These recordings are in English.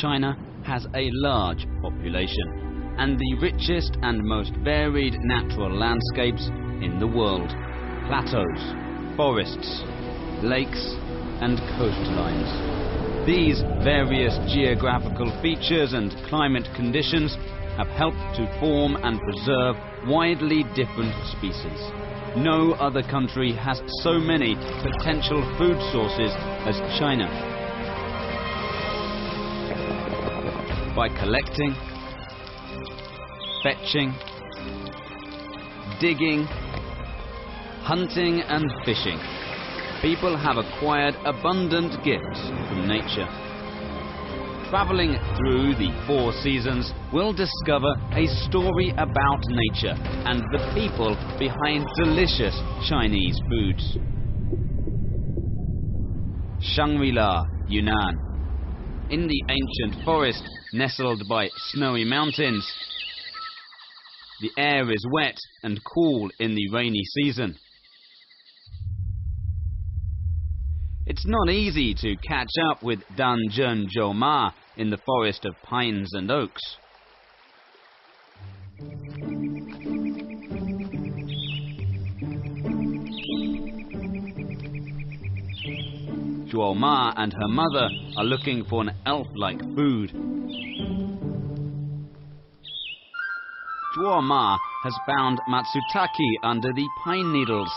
China has a large population and the richest and most varied natural landscapes in the world. Plateaus, forests, lakes and coastlines. These various geographical features and climate conditions have helped to form and preserve widely different species. No other country has so many potential food sources as China. By collecting, fetching, digging, hunting and fishing, people have acquired abundant gifts from nature. Travelling through the 4 seasons, we'll discover a story about nature and the people behind delicious Chinese foods. Shangri-La, Yunnan. In the ancient forest nestled by snowy mountains, the air is wet and cool in the rainy season. It's not easy to catch up with Danzheng Ma in the forest of pines and oaks. Zhuo Ma and her mother are looking for an elf-like food. Zhuo Ma has found Matsutake under the pine needles.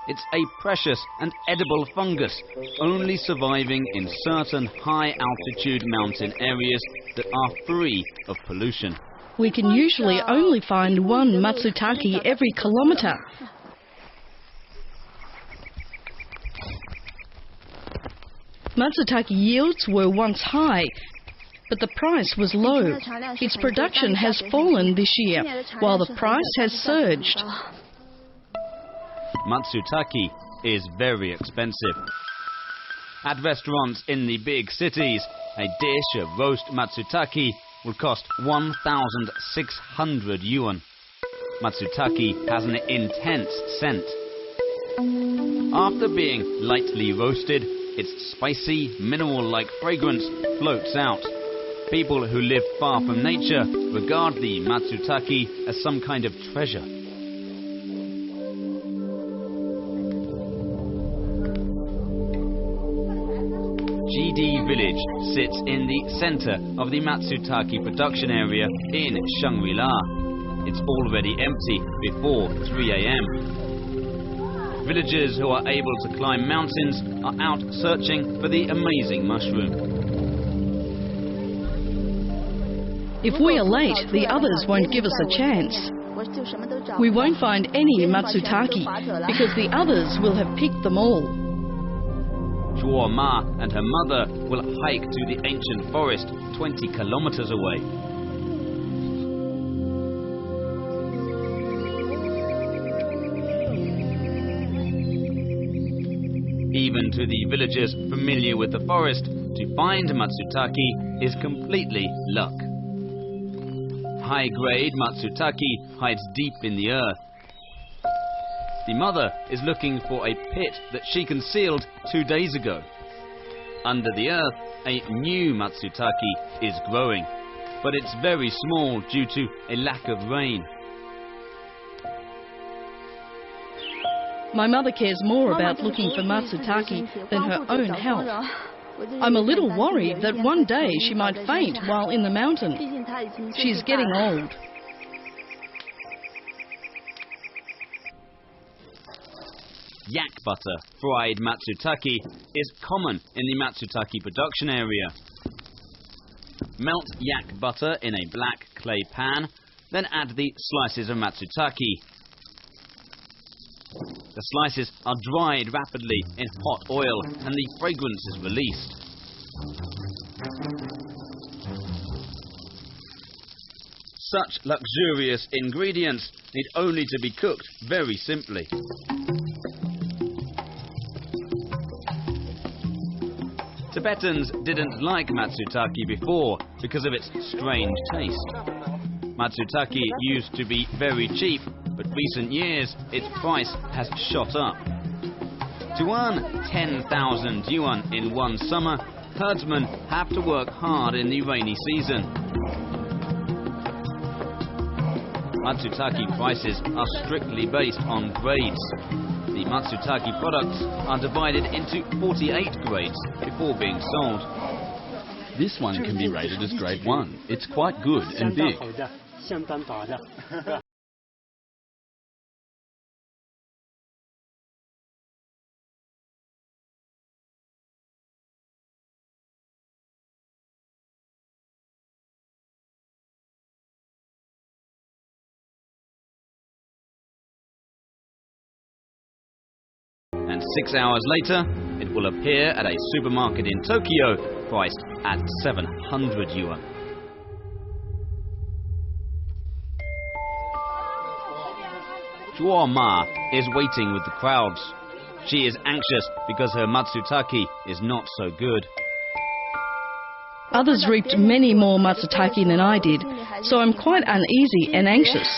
It's a precious and edible fungus, only surviving in certain high-altitude mountain areas that are free of pollution. We can usually only find one Matsutake every kilometre. Matsutake yields were once high, but the price was low. Its production has fallen this year, while the price has surged. Matsutake is very expensive. At restaurants in the big cities, a dish of roast Matsutake will cost 1,600 yuan. Matsutake has an intense scent. After being lightly roasted, its spicy, mineral-like fragrance floats out. People who live far from nature regard the Matsutake as some kind of treasure. GD Village sits in the centre of the Matsutake production area in Shangri-La. It's already empty before 3 a.m. Villagers who are able to climb mountains are out searching for the amazing mushroom. If we are late, the others won't give us a chance. We won't find any Matsutake because the others will have picked them all. Zhuo Ma and her mother will hike to the ancient forest 20 kilometers away. Even to the villagers familiar with the forest, to find Matsutake is completely luck. High-grade Matsutake hides deep in the earth. The mother is looking for a pit that she concealed 2 days ago. Under the earth, a new Matsutake is growing, but it's very small due to a lack of rain. My mother cares more about looking for Matsutake than her own health. I'm a little worried that one day she might faint while in the mountain. She's getting old. Yak butter, fried Matsutake, is common in the Matsutake production area. Melt yak butter in a black clay pan, then add the slices of Matsutake. The slices are dried rapidly in hot oil and the fragrance is released. Such luxurious ingredients need only to be cooked very simply. Tibetans didn't like Matsutake before because of its strange taste. Matsutake used to be very cheap, but recent years its price has shot up. To earn 10,000 yuan in one summer, herdsmen have to work hard in the rainy season. Matsutake prices are strictly based on grades. The Matsutake products are divided into 48 grades before being sold. This one can be rated as grade 1. It's quite good and big. And 6 hours later, it will appear at a supermarket in Tokyo, priced at 700 yuan. Zhuo Ma is waiting with the crowds. She is anxious because her Matsutake is not so good. Others reaped many more Matsutake than I did, so I'm quite uneasy and anxious.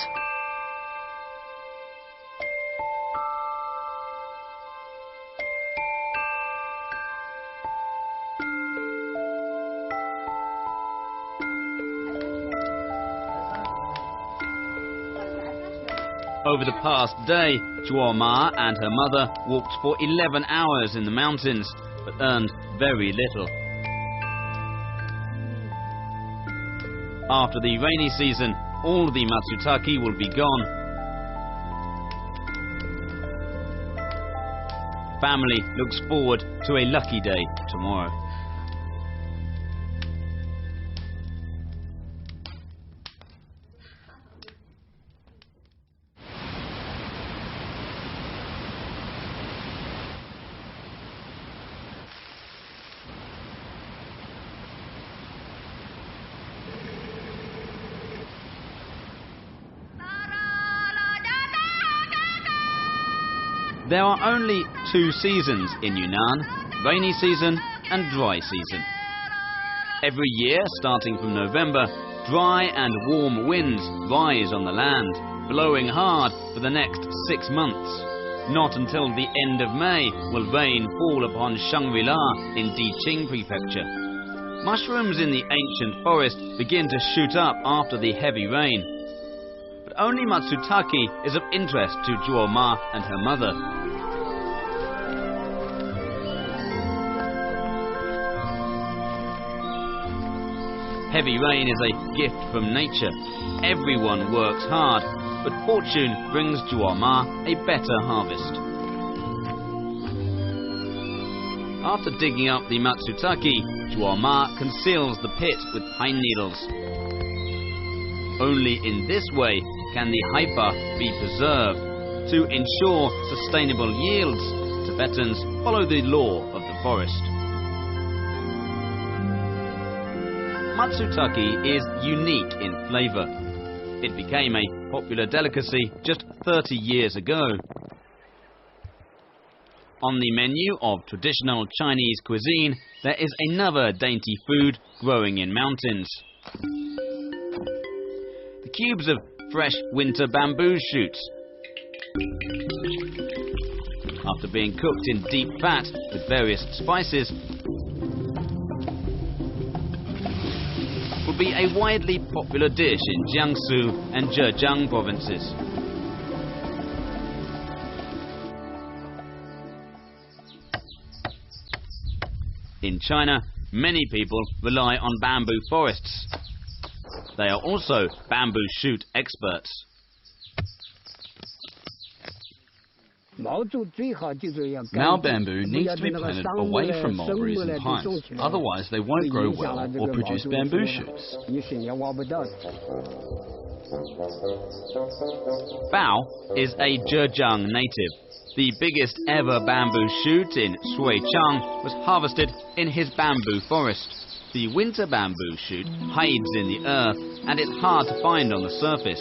Over the past day, Zhuo Ma and her mother walked for 11 hours in the mountains, but earned very little. After the rainy season, all the Matsutake will be gone. Family looks forward to a lucky day tomorrow. There are only 2 seasons in Yunnan, rainy season and dry season. Every year, starting from November, dry and warm winds rise on the land, blowing hard for the next 6 months. Not until the end of May will rain fall upon Shangri-La in Diqing Prefecture. Mushrooms in the ancient forest begin to shoot up after the heavy rain. But only Matsutake is of interest to Zhuo Ma and her mother. Heavy rain is a gift from nature. Everyone works hard, but fortune brings Zhuo Ma a better harvest. After digging up the Matsutake, Zhuo Ma conceals the pit with pine needles. Only in this way can the haifa be preserved. To ensure sustainable yields, Tibetans follow the law of the forest. Matsutake is unique in flavour. It became a popular delicacy just 30 years ago. On the menu of traditional Chinese cuisine, there is another dainty food growing in mountains. The cubes of fresh winter bamboo shoots, after being cooked in deep fat with various spices, will be a widely popular dish in Jiangsu and Zhejiang provinces. In China, many people rely on bamboo forests. They are also bamboo shoot experts. Mao bamboo needs to be planted away from mulberries and pines, otherwise they won't grow well or produce bamboo shoots. Bao is a Zhejiang native. The biggest ever bamboo shoot in Suichang was harvested in his bamboo forest. The winter bamboo shoot hides in the earth and is hard to find on the surface.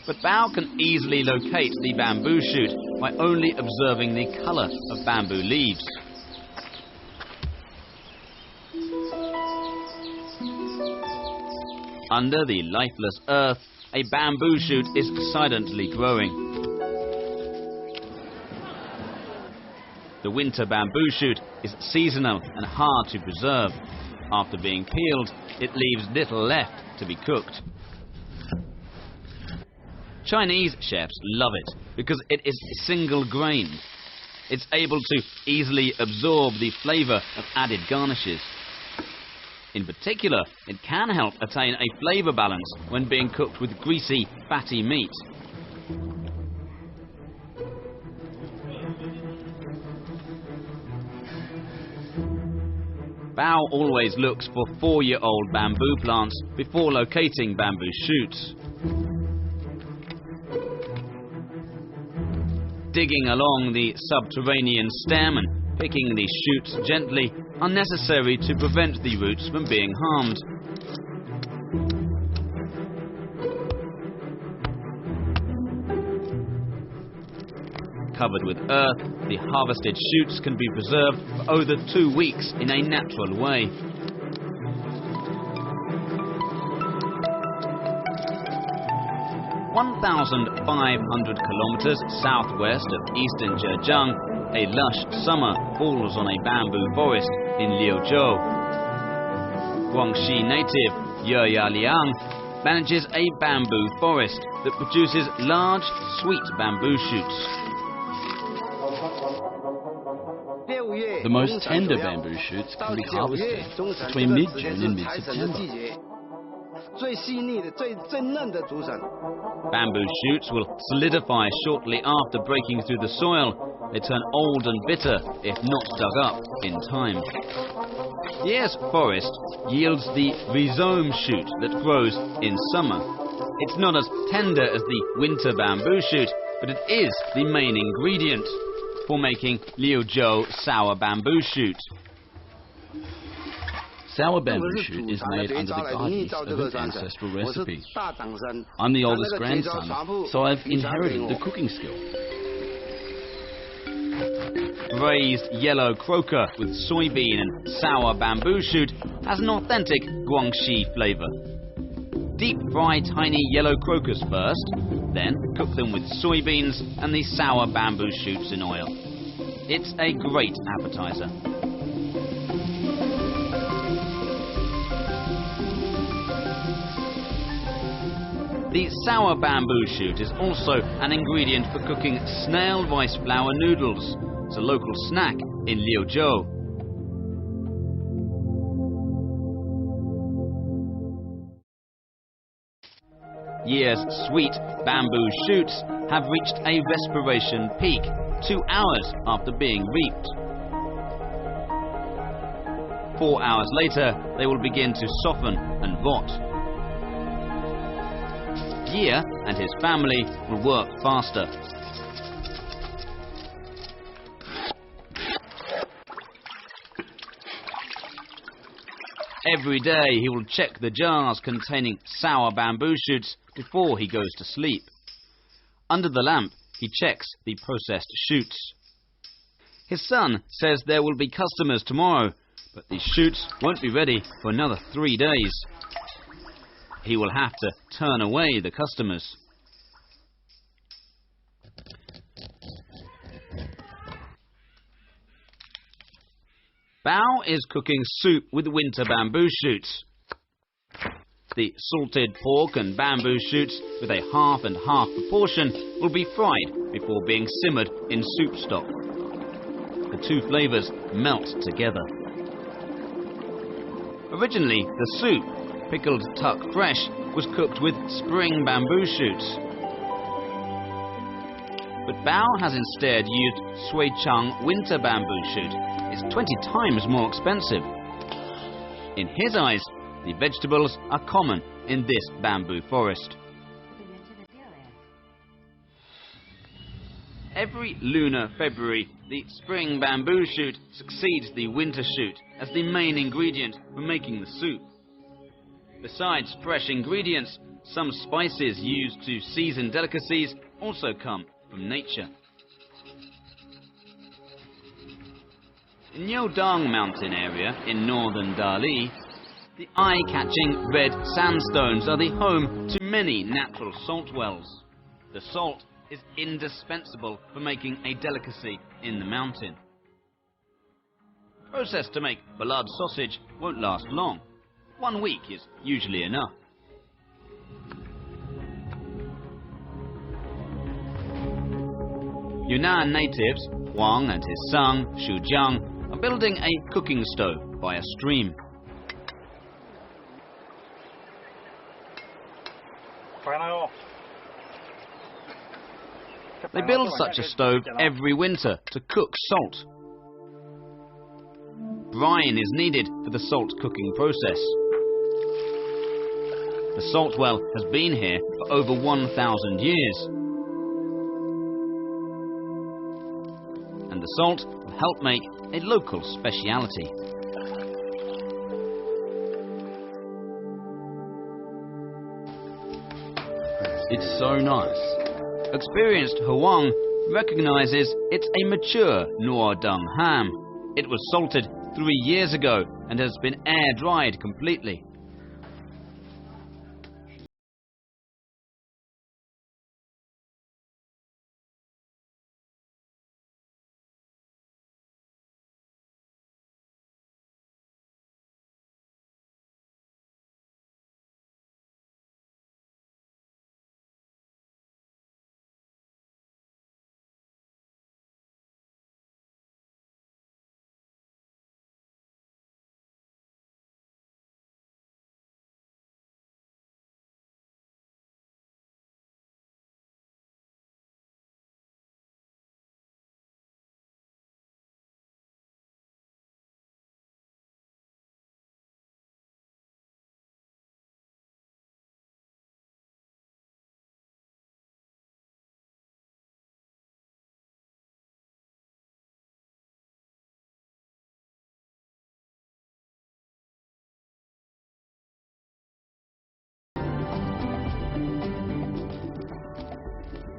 But Bao can easily locate the bamboo shoot by only observing the colour of bamboo leaves. Under the lifeless earth, a bamboo shoot is silently growing. the winter bamboo shoot is seasonal and hard to preserve. After being peeled, it leaves little left to be cooked. Chinese chefs love it because it is single-grained. It's able to easily absorb the flavour of added garnishes. In particular, it can help attain a flavour balance when being cooked with greasy, fatty meat. Bao always looks for 4-year-old bamboo plants before locating bamboo shoots. Digging along the subterranean stem and picking the shoots gently are necessary to prevent the roots from being harmed. Covered with earth, the harvested shoots can be preserved for over 2 weeks in a natural way. (1,500 kilometers southwest of eastern Zhejiang), a lush summer falls on a bamboo forest in Liuzhou. Guangxi native Ye Liang manages a bamboo forest that produces large, sweet bamboo shoots. The most tender bamboo shoots can be harvested between mid-June and mid-September. Bamboo shoots will solidify shortly after breaking through the soil. They turn old and bitter if not dug up in time. Ye's forest yields the rhizome shoot that grows in summer. It's not as tender as the winter bamboo shoot, but it is the main ingredient for making Liuzhou sour bamboo shoot. Sour bamboo shoot is made under the guidance of an ancestral recipe. I'm the oldest grandson, so I've inherited the cooking skill. Braised yellow croaker with soybean and sour bamboo shoot has an authentic Guangxi flavour. Deep fry tiny yellow crocus first, then cook them with soybeans and the sour bamboo shoots in oil. It's a great appetizer. The sour bamboo shoot is also an ingredient for cooking snail rice flour noodles. It's a local snack in Liuzhou. Ye's sweet bamboo shoots have reached a respiration peak 2 hours after being reaped. 4 hours later, they will begin to soften and rot. Ye and his family will work faster. Every day he will check the jars containing sour bamboo shoots before he goes to sleep. Under the lamp, he checks the processed shoots. His son says there will be customers tomorrow, but these shoots won't be ready for another 3 days. He will have to turn away the customers. Bao is cooking soup with winter bamboo shoots. The salted pork and bamboo shoots, with a half and half proportion, will be fried before being simmered in soup stock. The two flavours melt together. Originally, the soup, pickled tuck fresh, was cooked with spring bamboo shoots. But Bao has instead used Suichang winter bamboo shoot. It's 20 times more expensive. In his eyes, the vegetables are common in this bamboo forest. Every lunar February, the spring bamboo shoot succeeds the winter shoot as the main ingredient for making the soup. Besides fresh ingredients, some spices used to season delicacies also come from nature. In Yodang mountain area in northern Dali, the eye-catching red sandstones are the home to many natural salt wells. The salt is indispensable for making a delicacy in the mountain. processed to make blood sausage won't last long. 1 week is usually enough. Yunnan natives, Huang and his son, Xujiang, are building a cooking stove by a stream. They build such a stove every winter to cook salt. Brine is needed for the salt cooking process. The salt well has been here for over 1,000 years. And the salt will help make a local speciality. It's so nice. Experienced Huang recognizes it's a mature Nuodong ham. It was salted 3 years ago and has been air-dried completely.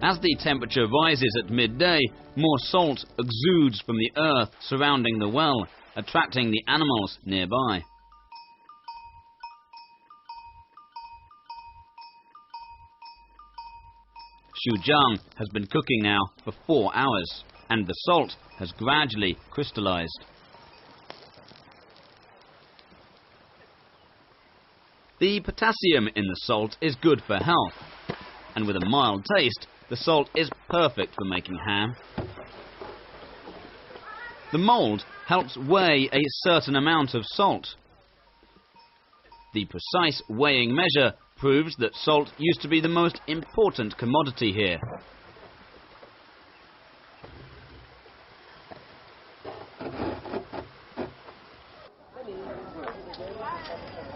As the temperature rises at midday, more salt exudes from the earth surrounding the well, attracting the animals nearby. Xujiang has been cooking now for 4 hours, and the salt has gradually crystallized. The potassium in the salt is good for health, and with a mild taste, the salt is perfect for making ham. The mould helps weigh a certain amount of salt. The precise weighing measure proves that salt used to be the most important commodity here.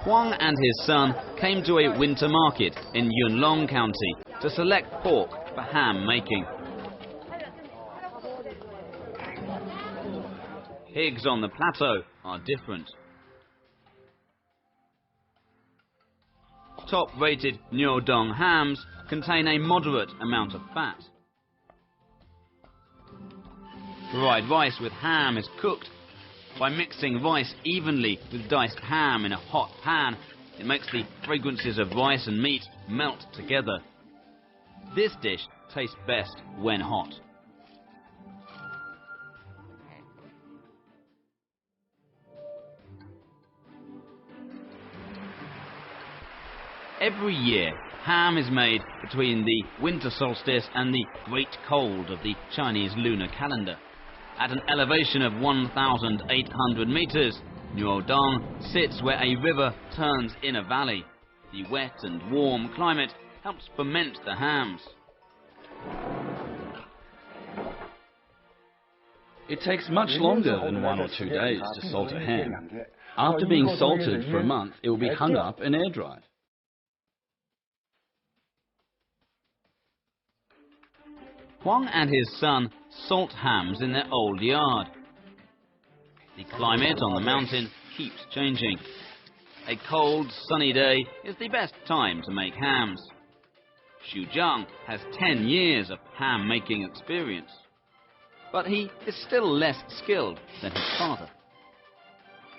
Huang and his son came to a winter market in Yunlong County to select pork for ham making. Pigs on the plateau are different. Top-rated Nuodong hams contain a moderate amount of fat. Fried rice with ham is cooked. By mixing rice evenly with diced ham in a hot pan, it makes the fragrances of rice and meat melt together. This dish tastes best when hot. Every year, ham is made between the winter solstice and the great cold of the Chinese lunar calendar. At an elevation of 1,800 meters, Nuodong sits where a river turns in a valley. The wet and warm climate helps ferment the hams. It takes much longer than 1 or 2 days to salt a ham. After being salted for a month, it will be hung up and air-dried. Huang and his son salt hams in their old yard. The climate on the mountain keeps changing. A cold, sunny day is the best time to make hams. Xujiang has 10 years of ham-making experience, but he is still less skilled than his father.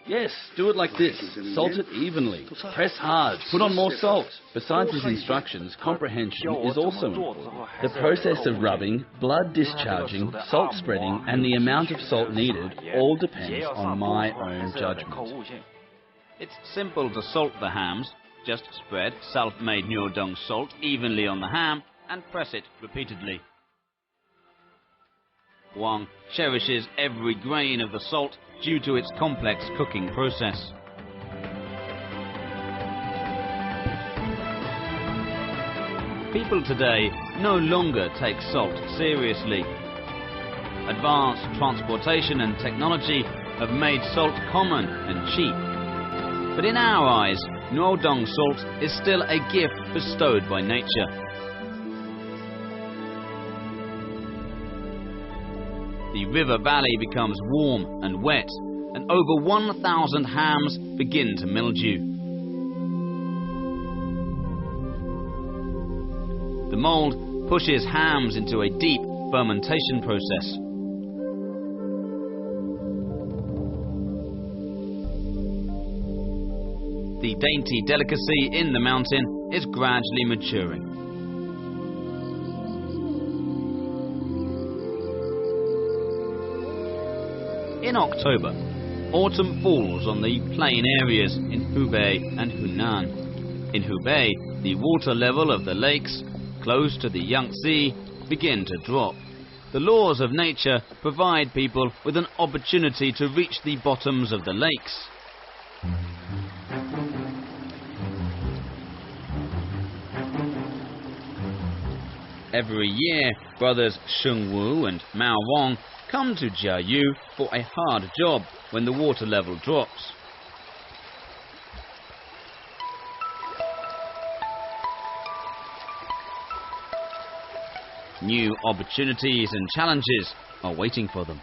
Yes, do it like this. Salt it evenly. Press hard. Put on more salt. Besides these instructions, comprehension is also important. The process of rubbing, blood discharging, salt spreading, and the amount of salt needed all depends on my own judgment. It's simple to salt the hams. Just spread self-made Nyodong salt evenly on the ham and press it repeatedly. Wang cherishes every grain of the salt due to its complex cooking process. People today no longer take salt seriously. Advanced transportation and technology have made salt common and cheap. But in our eyes, Nyodong salt is still a gift bestowed by nature. The river valley becomes warm and wet, and over 1,000 hams begin to mildew. The mold pushes hams into a deep fermentation process. The dainty delicacy in the mountain is gradually maturing. In October, autumn falls on the plain areas in Hubei and Hunan. In Hubei, the water level of the lakes close to the Yangtze begin to drop. The laws of nature provide people with an opportunity to reach the bottoms of the lakes. Every year, brothers Sheng Wu and Mao Wang come to Jiayu for a hard job when the water level drops. New opportunities and challenges are waiting for them.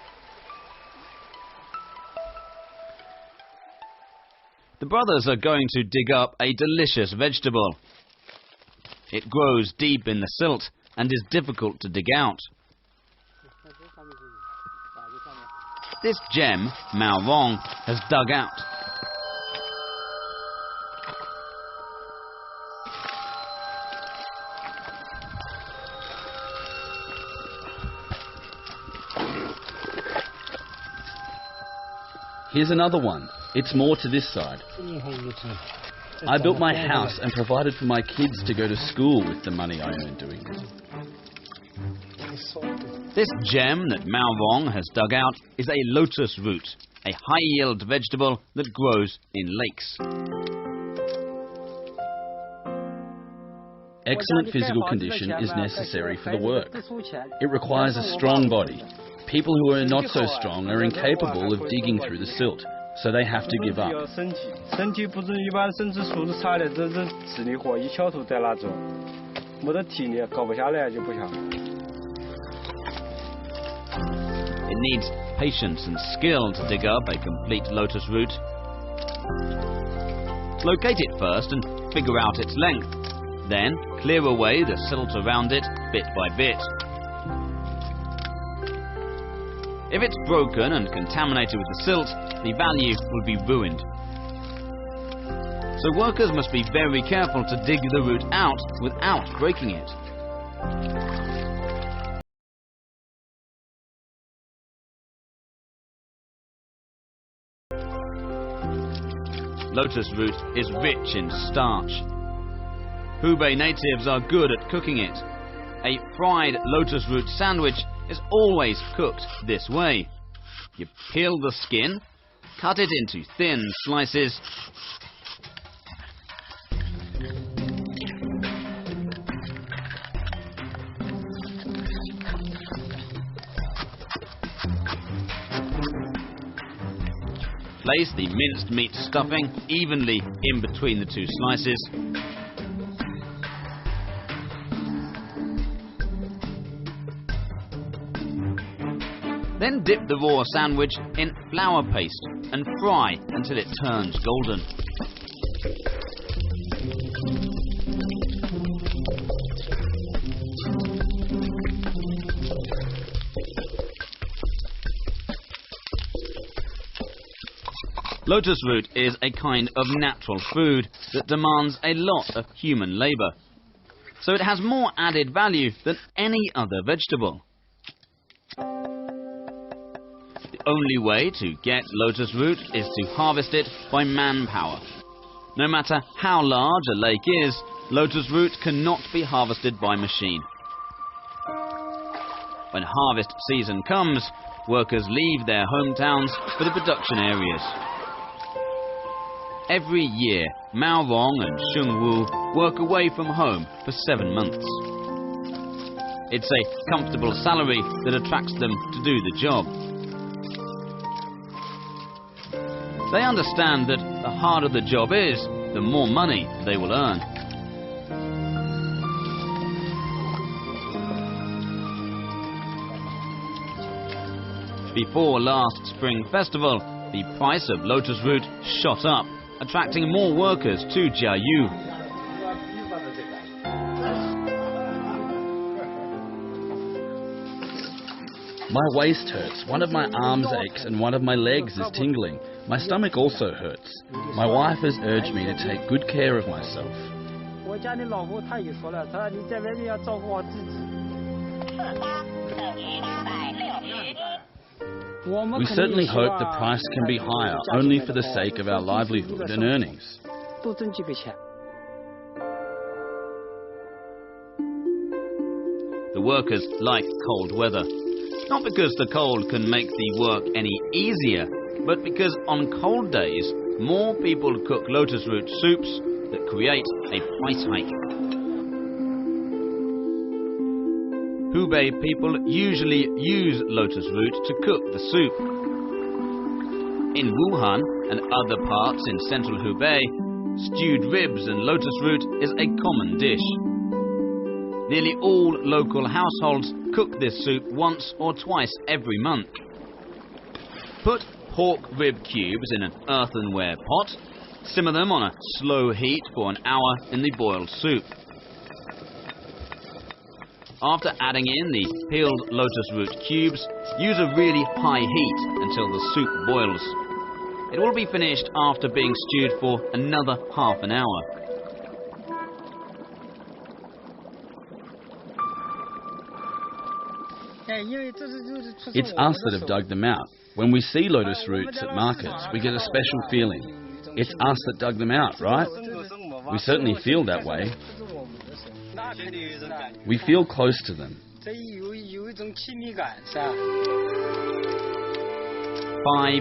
The brothers are going to dig up a delicious vegetable. It grows deep in the silt and is difficult to dig out. This gem, Mao Wang has dug out. Here's another one. It's more to this side. I built my house and provided for my kids to go to school with the money I earned doing this. This gem that Mao Wang has dug out is a lotus root, a high-yield vegetable that grows in lakes. Excellent physical condition is necessary for the work. It requires a strong body. People who are not so strong are incapable of digging through the silt, so they have to give up. It needs patience and skill to dig up a complete lotus root. Locate it first and figure out its length. Then clear away the silt around it bit by bit. If it's broken and contaminated with the silt, the value will be ruined. So workers must be very careful to dig the root out without breaking it. Lotus root is rich in starch. Hubei natives are good at cooking it. A fried lotus root sandwich is always cooked this way. You peel the skin, cut it into thin slices, place the minced meat stuffing evenly in between the two slices. Then dip the raw sandwich in flour paste and fry until it turns golden. Lotus root is a kind of natural food that demands a lot of human labour, so it has more added value than any other vegetable. The only way to get lotus root is to harvest it by manpower. No matter how large a lake is, lotus root cannot be harvested by machine. When harvest season comes, workers leave their hometowns for the production areas. Every year, Mao Rong and Sheng Wu work away from home for 7 months. It's a comfortable salary that attracts them to do the job. They understand that the harder the job is, the more money they will earn. Before last Spring Festival, the price of lotus root shot up, attracting more workers to Jiayu. My waist hurts, one of my arms aches, and one of my legs is tingling. My stomach also hurts. My wife has urged me to take good care of myself. We certainly hope the price can be higher, only for the sake of our livelihood and earnings. The workers like cold weather. Not because the cold can make the work any easier, but because on cold days, more people cook lotus root soups that create a price hike. Hubei people usually use lotus root to cook the soup. In Wuhan and other parts in central Hubei, stewed ribs and lotus root is a common dish. Nearly all local households cook this soup once or twice every month. Put pork rib cubes in an earthenware pot, simmer them on a slow heat for an hour in the boiled soup. After adding in the peeled lotus root cubes, use a really high heat until the soup boils. It will be finished after being stewed for another half an hour. It's us that have dug them out. When we see lotus roots at markets, we get a special feeling. It's us that dug them out, right? We certainly feel that way. We feel close to them. 5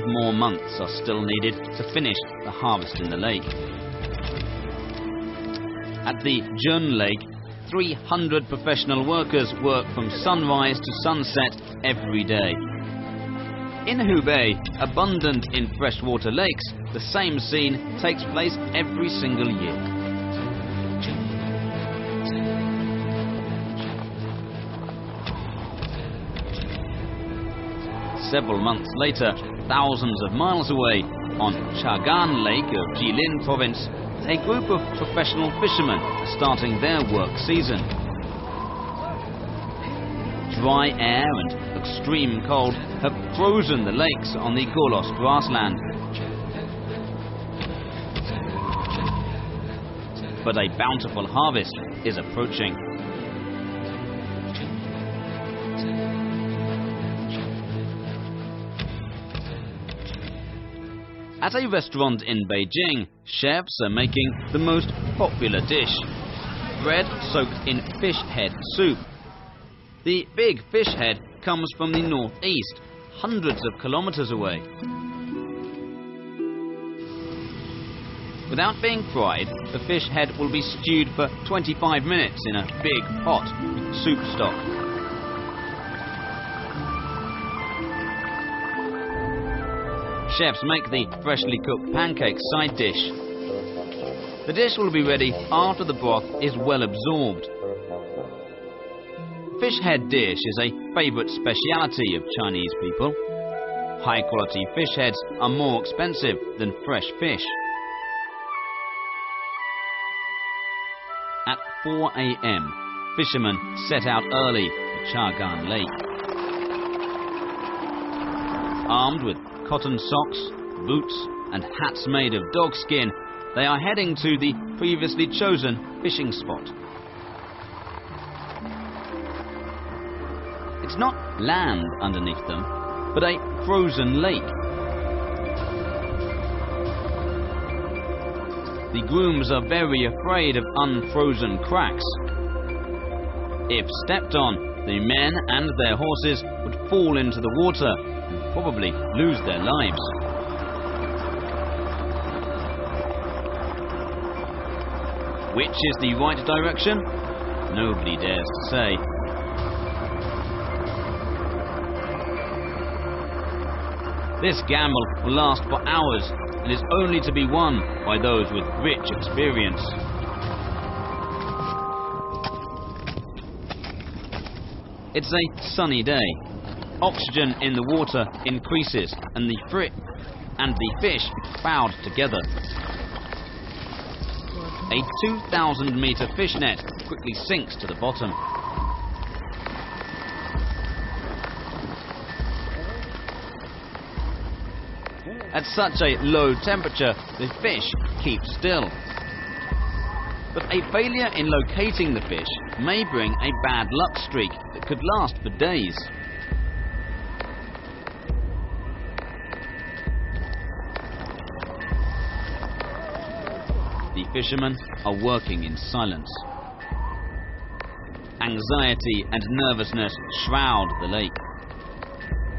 more months are still needed to finish the harvest in the lake. At the Jun Lake, 300 professional workers work from sunrise to sunset every day. In Hubei, abundant in freshwater lakes, the same scene takes place every single year. Several months later, thousands of miles away, on Chagan Lake of Jilin province, a group of professional fishermen are starting their work season. Dry air and extreme cold have frozen the lakes on the Golos grassland. But a bountiful harvest is approaching. At a restaurant in Beijing, chefs are making the most popular dish: bread soaked in fish head soup. The big fish head comes from the northeast, hundreds of kilometers away. Without being fried, the fish head will be stewed for 25 minutes in a big pot with soup stock. Chefs make the freshly cooked pancake side dish. The dish will be ready after the broth is well absorbed. Fish head dish is a favourite speciality of Chinese people. High quality fish heads are more expensive than fresh fish. At 4 a.m, fishermen set out early for Chagan Lake. Armed with cotton socks, boots, and hats made of dog skin, they are heading to the previously chosen fishing spot. It's not land underneath them, but a frozen lake. The grooms are very afraid of unfrozen cracks. If stepped on, the men and their horses would fall into the water and probably lose their lives. Which is the right direction? Nobody dares to say. This gamble will last for hours and is only to be won by those with rich experience. It's a sunny day. Oxygen in the water increases and the fish crowd together. A 2,000-meter fish net quickly sinks to the bottom. At such a low temperature, the fish keep still. But a failure in locating the fish may bring a bad luck streak that could last for days. The fishermen are working in silence. Anxiety and nervousness shroud the lake.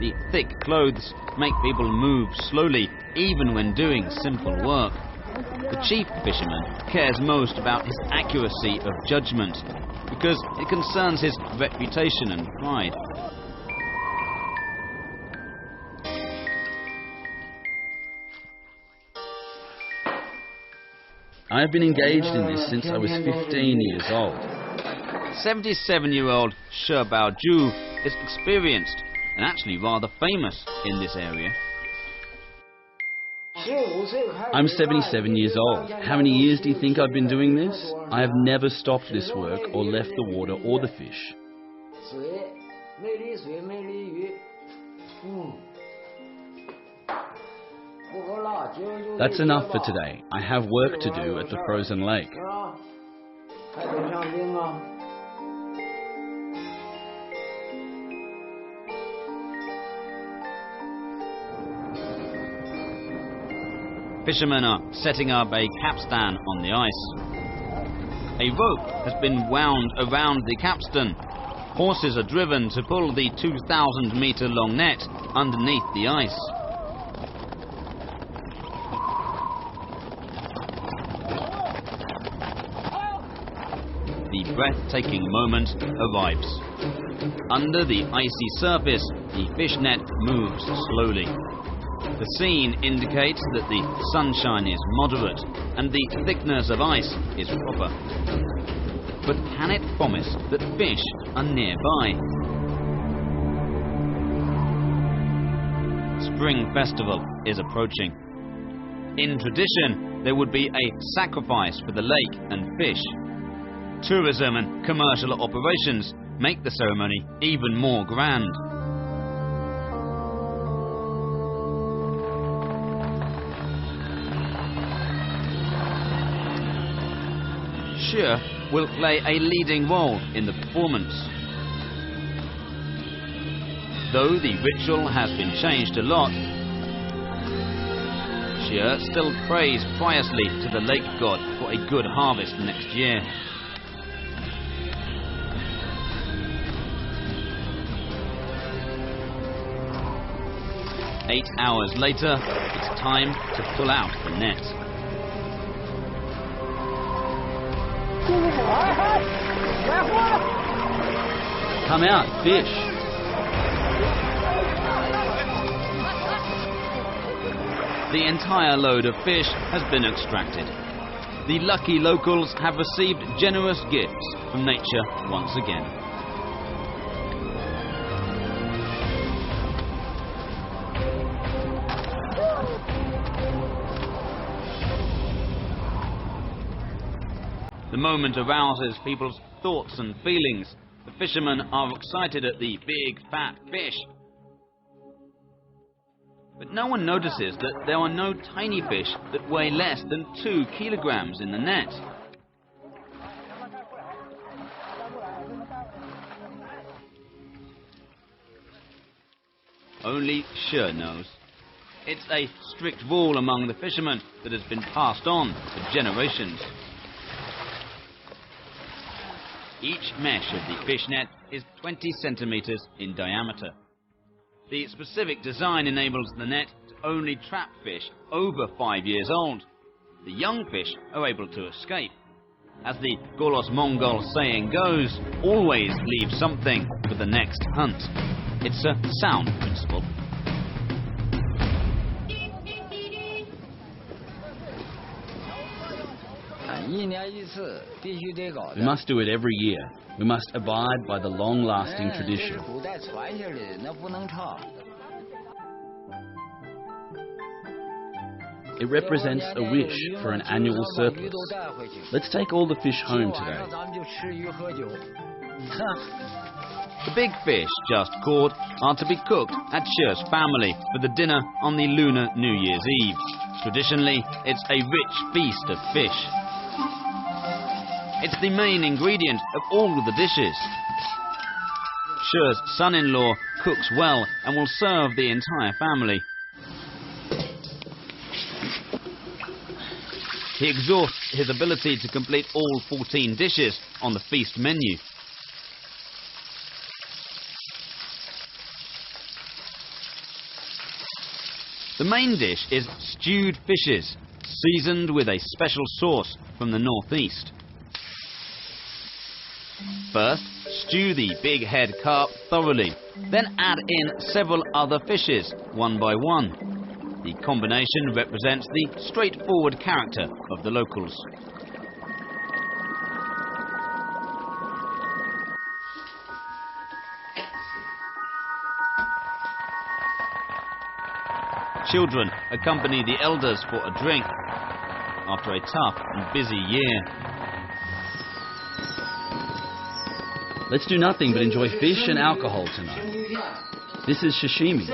The thick clothes make people move slowly, even when doing simple work. The chief fisherman cares most about his accuracy of judgment, because it concerns his reputation and pride. I have been engaged in this since I was 15 years old. 77-year-old Shi Baoju is experienced and actually rather famous in this area. I'm 77 years old. How many years do you think I've been doing this? I have never stopped this work or left the water or the fish. That's enough for today. I have work to do at the frozen lake. Fishermen are setting up a capstan on the ice. A rope has been wound around the capstan. Horses are driven to pull the 2,000-meter long net underneath the ice. The breathtaking moment arrives. Under the icy surface, the fish net moves slowly. The scene indicates that the sunshine is moderate and the thickness of ice is proper. But can it promise that fish are nearby? Spring festival is approaching. In tradition, there would be a sacrifice for the lake and fish. Tourism and commercial operations make the ceremony even more grand. Shi will play a leading role in the performance. Though the ritual has been changed a lot, Shi still prays piously to the lake god for a good harvest next year. Eight hours later, it's time to pull out the net. Come out, fish. The entire load of fish has been extracted. The lucky locals have received generous gifts from nature once again. The moment arouses people's thoughts and feelings. The fishermen are excited at the big, fat fish. But no one notices that there are no tiny fish that weigh less than 2 kilograms in the net. Only She knows. It's a strict rule among the fishermen that has been passed on for generations. Each mesh of the fish net is 20 centimeters in diameter. The specific design enables the net to only trap fish over 5 years old. The young fish are able to escape. As the Golos Mongol saying goes, always leave something for the next hunt. It's a sound principle. We must do it every year. We must abide by the long-lasting tradition. It represents a wish for an annual surplus. Let's take all the fish home today. The big fish just caught are to be cooked at She's family for the dinner on the Lunar New Year's Eve. Traditionally, it's a rich feast of fish. It's the main ingredient of all of the dishes. She's son-in-law cooks well and will serve the entire family. He exhausts his ability to complete all 14 dishes on the feast menu. The main dish is stewed fishes, seasoned with a special sauce from the northeast. First, stew the big head carp thoroughly, then add in several other fishes, one by one. The combination represents the straightforward character of the locals. Children accompany the elders for a drink after a tough and busy year. Let's do nothing but enjoy fish and alcohol tonight. This is sashimi.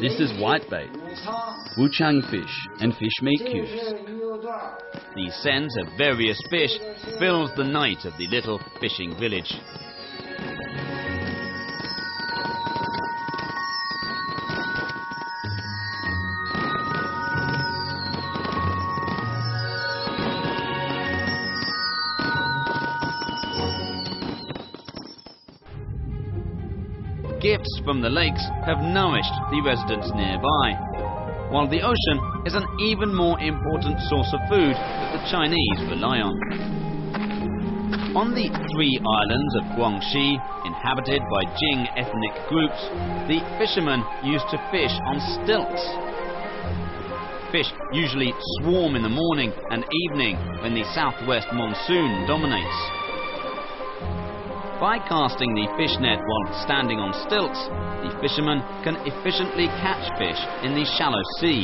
This is whitebait, wuchang fish, and fish meat cubes. The scent of various fish fills the night of the little fishing village. Gifts from the lakes have nourished the residents nearby, while the ocean is an even more important source of food that the Chinese rely on. On the 3 islands of Guangxi, inhabited by Jing ethnic groups, the fishermen used to fish on stilts. Fish usually swarm in the morning and evening when the southwest monsoon dominates. By casting the fish net while standing on stilts, the fishermen can efficiently catch fish in the shallow sea.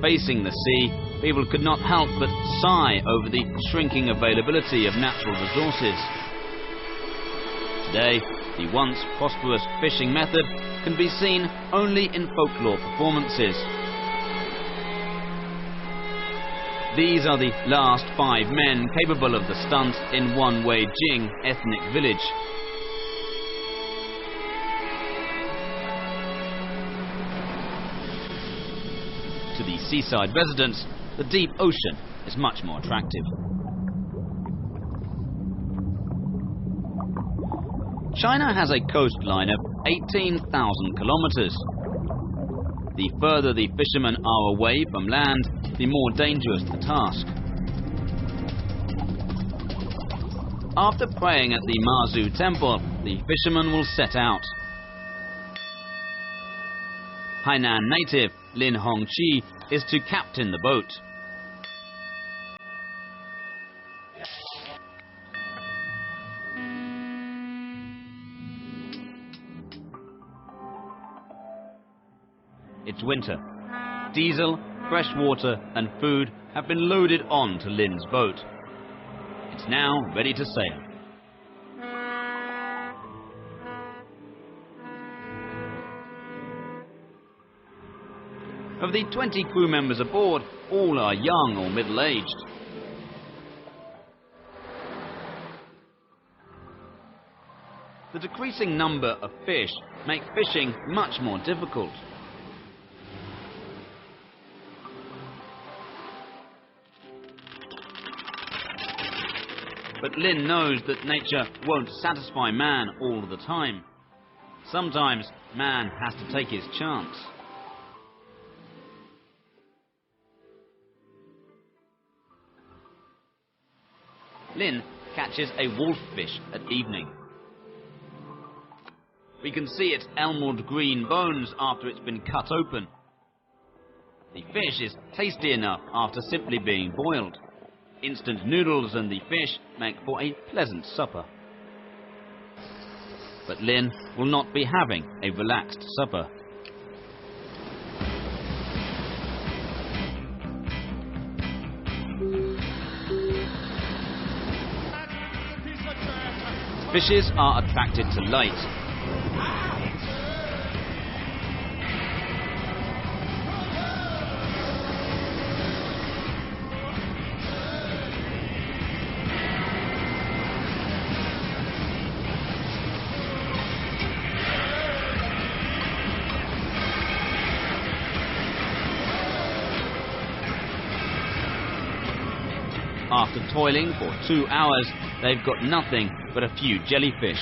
Facing the sea, people could not help but sigh over the shrinking availability of natural resources. Today, the once prosperous fishing method can be seen only in folklore performances. These are the last 5 men capable of the stunt in one-way Jing ethnic village. To the seaside residents, the deep ocean is much more attractive. China has a coastline of 18,000 kilometers. The further the fishermen are away from land, the more dangerous the task. After praying at the Mazu temple, the fishermen will set out. Hainan native Lin Hongqi is to captain the boat. It's winter. Diesel, fresh water and food have been loaded on to Lin's boat. It's now ready to sail. Of the 20 crew members aboard, all are young or middle-aged. The decreasing number of fish make fishing much more difficult. But Lin knows that nature won't satisfy man all the time. Sometimes man has to take his chance. Lin catches a wolffish at evening. We can see its emerald green bones after it's been cut open. The fish is tasty enough after simply being boiled. Instant noodles and the fish make for a pleasant supper. But Lin will not be having a relaxed supper. Fishes are attracted to light. After toiling for 2 hours, they've got nothing but a few jellyfish.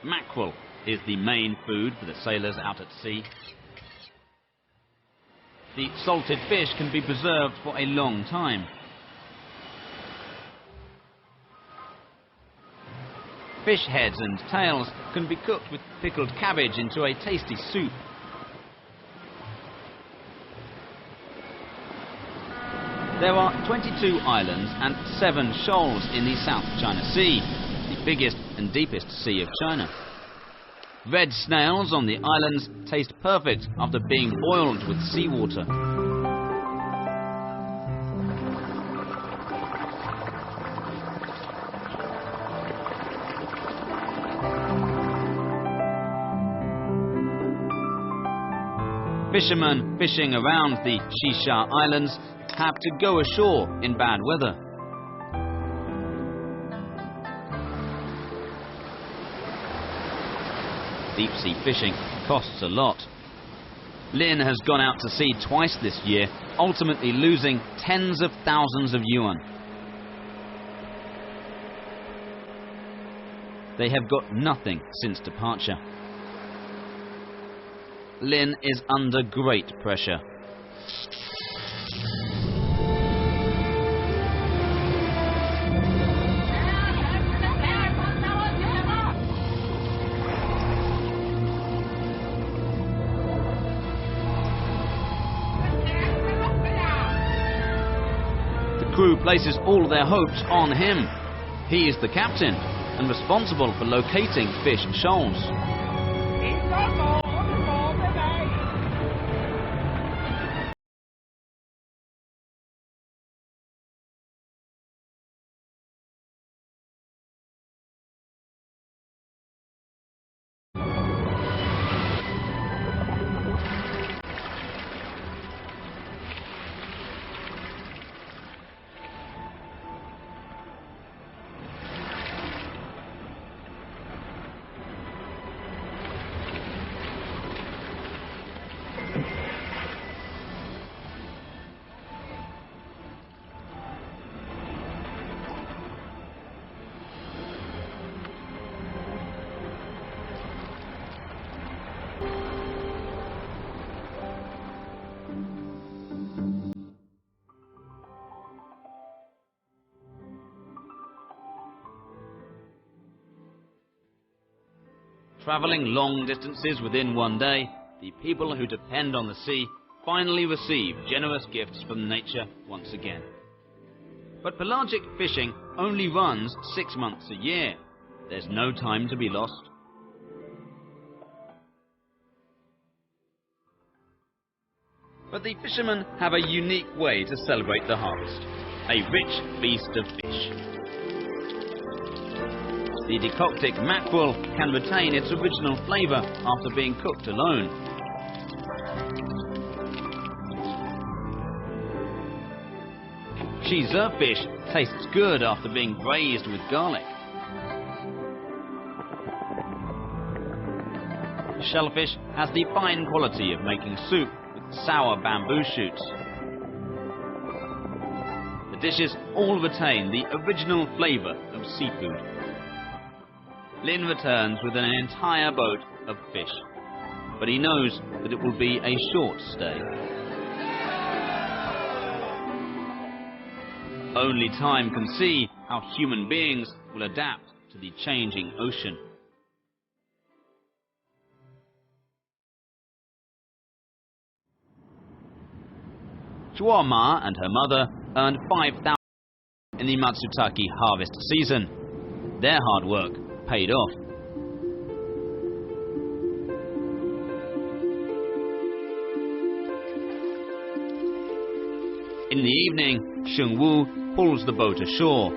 Mackerel is the main food for the sailors out at sea. The salted fish can be preserved for a long time. Fish heads and tails can be cooked with pickled cabbage into a tasty soup. There are 22 islands and 7 shoals in the South China Sea, the biggest and deepest sea of China. Red snails on the islands taste perfect after being boiled with seawater. Fishermen fishing around the Shisha Islands have to go ashore in bad weather. Deep-sea fishing costs a lot. Lin has gone out to sea twice this year, ultimately losing tens of thousands of yuan. They have got nothing since departure. Lin is under great pressure. The crew places all their hopes on him. He is the captain and responsible for locating fish shoals. Travelling long distances within one day, the people who depend on the sea finally receive generous gifts from nature once again. But pelagic fishing only runs 6 months a year. There's no time to be lost. But the fishermen have a unique way to celebrate the harvest, a rich feast of fish. The decoctic mackerel can retain its original flavour after being cooked alone. Shizu fish tastes good after being braised with garlic. Shellfish has the fine quality of making soup with sour bamboo shoots. The dishes all retain the original flavour of seafood. Lin returns with an entire boat of fish, but he knows that it will be a short stay. Only time can see how human beings will adapt to the changing ocean. Zhuo Ma and her mother earned 5,000 in the Matsutake harvest season. Their hard work paid off. In the evening, Sheng Wu pulls the boat ashore.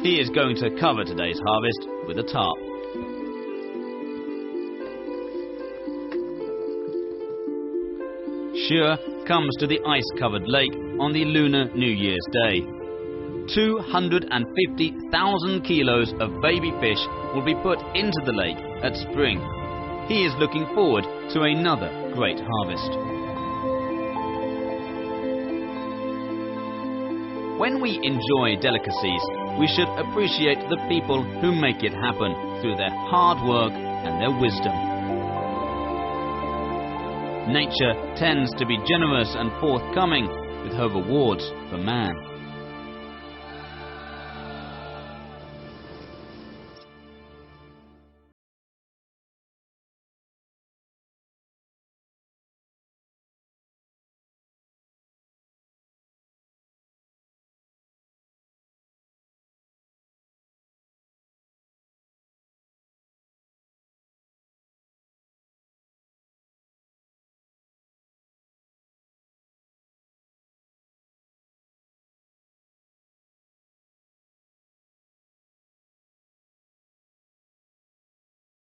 He is going to cover today's harvest with a tarp. Xue comes to the ice-covered lake on the Lunar New Year's Day. 250,000 kilos of baby fish will be put into the lake at spring. He is looking forward to another great harvest. When we enjoy delicacies, we should appreciate the people who make it happen through their hard work and their wisdom. Nature tends to be generous and forthcoming with her rewards for man.